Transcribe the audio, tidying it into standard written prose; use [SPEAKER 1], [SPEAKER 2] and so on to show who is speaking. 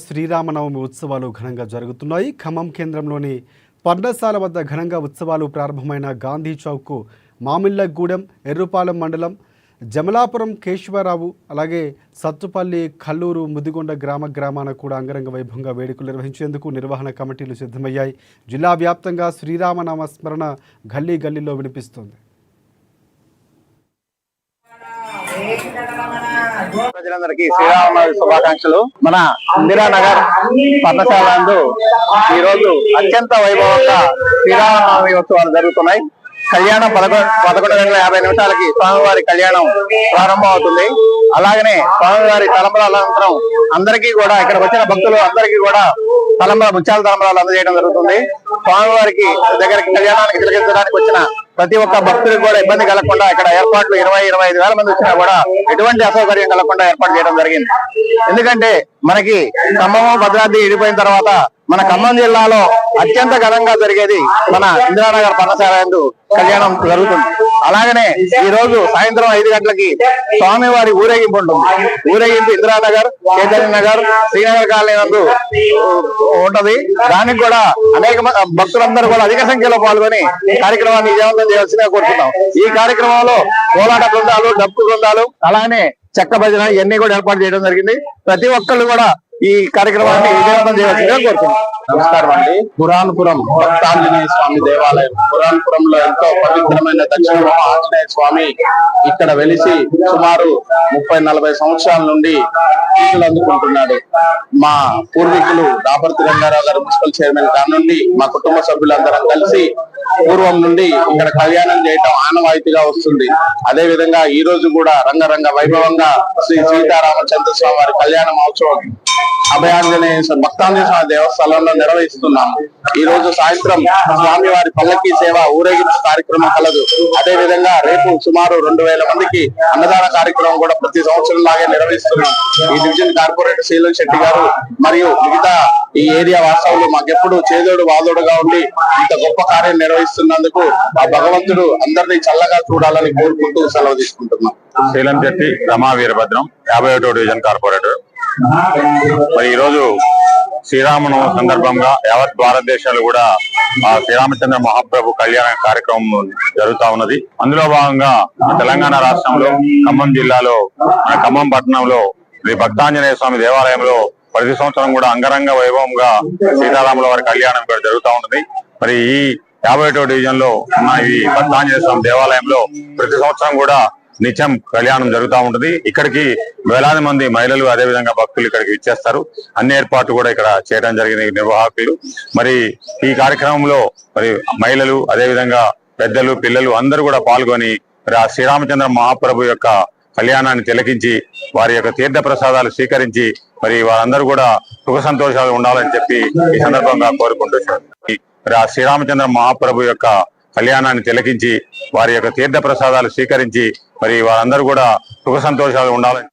[SPEAKER 1] శ్రీరామనవమి ఉత్సవాలు ఘనంగా జరుగుతున్నాయి. ఖమ్మం కేంద్రంలోని పర్ణశాల వద్ద ఘనంగా ఉత్సవాలు ప్రారంభమైన గాంధీ చౌక్, మామిళ్ళగూడెం, ఎర్రుపాలెం మండలం, జమలాపురం, కేశవరావు, అలాగే సత్తుపల్లి, కల్లూరు, ముదిగొండ గ్రామాన కూడా అంగరంగ వైభవంగా వేడుకలు నిర్వహించేందుకు నిర్వహణ కమిటీలు సిద్ధమయ్యాయి. జిల్లా వ్యాప్తంగా శ్రీరామనామ స్మరణ గల్లీలో వినిపిస్తోంది.
[SPEAKER 2] ప్రజలందరికీ శ్రీరామనవమి శుభాకాంక్షలు. మన ఇందిరానగర్ పర్ణశాల నందు ఈ రోజు అత్యంత వైభవంగా శ్రీరామనవమి ఉత్సవాలు జరుగుతున్నాయి. కళ్యాణం 11:50 స్వామివారి కళ్యాణం ప్రారంభం అవుతుంది. అలాగనే స్వామివారి తలంబ్రాల అనంతరం అందరికీ కూడా ఇక్కడ వచ్చిన భక్తులు అందరికీ కూడా ముత్యాల తలంబ్రాలు అందజేయడం జరుగుతుంది. స్వామివారికి దగ్గరికి కళ్యాణానికి తిలకించడానికి వచ్చిన ప్రతి ఒక్క భక్తుడికి కూడా ఇబ్బంది కలగకుండా ఇక్కడ ఏర్పాట్లు 20-25 వేల మంది వచ్చినా కూడా ఎటువంటి అసౌకర్యం కలగకుండా ఏర్పాటు చేయడం జరిగింది. ఎందుకంటే మనకి ఖమ్మం, భద్రాద్రి విడిపోయిన తర్వాత మన ఖమ్మం జిల్లాలో అత్యంత ఘనంగా జరిగేది మన ఇందిరానగర్ పర్ణశాల యందు కళ్యాణం జరుగుతుంది. అలాగనే ఈ రోజు సాయంత్రం 5 గంటలకి స్వామివారి ఊరేగింపు ఉంటుంది. ఊరేగింపు ఇందిరానగర్, చైతన్య నగర్, శ్రీనగర్ కాలనీ నందు ఉంటది. దానికి కూడా అనేక భక్తులందరూ కూడా అధిక సంఖ్యలో పాల్గొని కార్యక్రమాన్ని విజయవంతం చేయాల్సిందిగా కోరుతున్నాం. ఈ కార్యక్రమంలో కోలాట బృందాలు, డప్పు బృందాలు, అలానే చెక్క భజన ఇవన్నీ కూడా ఏర్పాటు చేయడం జరిగింది. ప్రతి ఒక్కళ్ళు కూడా ఈ కార్యక్రమాన్ని విజయవంతం చేయాల్సిందిగా కోరుతున్నాం.
[SPEAKER 3] నమస్కారం అండి. పురాణపురం భక్తాంజనేయ స్వామి దేవాలయం. పురాణపురంలో ఎంతో పవిత్రమైన దక్షిణ ఆంజనేయ స్వామి ఇక్కడ వెలిసి సుమారు 30-40 సంవత్సరాల నుండి పూజలు అందుకుంటున్నాడు. మా పూర్వీకులు దాపర్తి రంగారావు గారు మున్సిపల్ చైర్మన్ కాని నుండి మా కుటుంబ సభ్యులందరం కలిసి పూర్వం నుండి ఇక్కడ కళ్యాణం చేయటం ఆనవాయితీగా వస్తుంది. అదే విధంగా ఈ రోజు కూడా రంగరంగ వైభవంగా శ్రీ సీతారామచంద్ర స్వామి వారి కళ్యాణ మహోత్సవం అభయాంజనేయ భక్తాంజనేయ స్వామి దేవస్థానంలో నిర్వహిస్తున్నాము. ఈ రోజు సాయంత్రం స్వామి వారి పల్లకి సేవ ఊరేగింపు కార్యక్రమం కలదు. అదే విధంగా రేపు సుమారు 2000 మందికి అన్నదాన కార్యక్రమం కూడా ప్రతి సంవత్సరం లాగే నిర్వహిస్తున్నాం. ఈ డివిజన్ కార్పొరేటర్ శ్రీలం శెట్టి గారు మరియు మిగతా ఈ ఏరియా వాస్తవులు మాకెప్పుడు చేదోడు వాదోడుగా ఉండి ఇంత గొప్ప కార్యం నిర్వహిస్తున్నందుకు ఆ భగవంతుడు అందరినీ చల్లగా చూడాలని కోరుకుంటూ సెలవు తీసుకుంటున్నాం.
[SPEAKER 4] శ్రీలం శెట్టి, రమా వీరభద్రం, 51వ డివిజన్ కార్పొరేటర్. మరి ఈరోజు శ్రీరామనవమి సందర్భంగా యావత్ భారతదేశాలు కూడా ఆ శ్రీరామచంద్ర మహాప్రభు కళ్యాణ కార్యక్రమం జరుగుతా ఉన్నది. అందులో భాగంగా తెలంగాణ రాష్ట్రంలో ఖమ్మం జిల్లాలో మన ఖమ్మం పట్టణంలో శ్రీ భక్తాంజనేయ స్వామి దేవాలయంలో ప్రతి సంవత్సరం కూడా అంగరంగ వైభవంగా సీతారాముల వారి కళ్యాణం ఇక్కడ జరుగుతూ ఉంటుంది. మరి ఈ 51వ డివిజన్ లో ఉన్న ఈ భక్తాంజనేయ స్వామి దేవాలయంలో ప్రతి సంవత్సరం కూడా నిత్యం కళ్యాణం జరుగుతూ ఉంటుంది. ఇక్కడికి వేలాది మంది మహిళలు, అదే విధంగా భక్తులు ఇక్కడికి ఇచ్చేస్తారు. అన్ని ఏర్పాట్లు కూడా ఇక్కడ చేయడం జరిగింది నిర్వాహకులు. మరి ఈ కార్యక్రమంలో మరి మహిళలు, అదే విధంగా పెద్దలు, పిల్లలు అందరూ కూడా పాల్గొని మరి ఆ శ్రీరామచంద్ర మహాప్రభు యొక్క కళ్యాణాన్ని తిలకించి వారి యొక్క తీర్థ ప్రసాదాలు స్వీకరించి మరి వారందరూ కూడా సుఖ సంతోషాలు ఉండాలని చెప్పి ఈ సందర్భంగా కోరుకుంటున్నారు. మరి ఆ శ్రీరామచంద్ర మహాప్రభు యొక్క కళ్యాణాన్ని తిలకించి వారి యొక్క తీర్థ ప్రసాదాలు స్వీకరించి మరి వారందరూ కూడా సుఖ సంతోషాలు ఉండాలని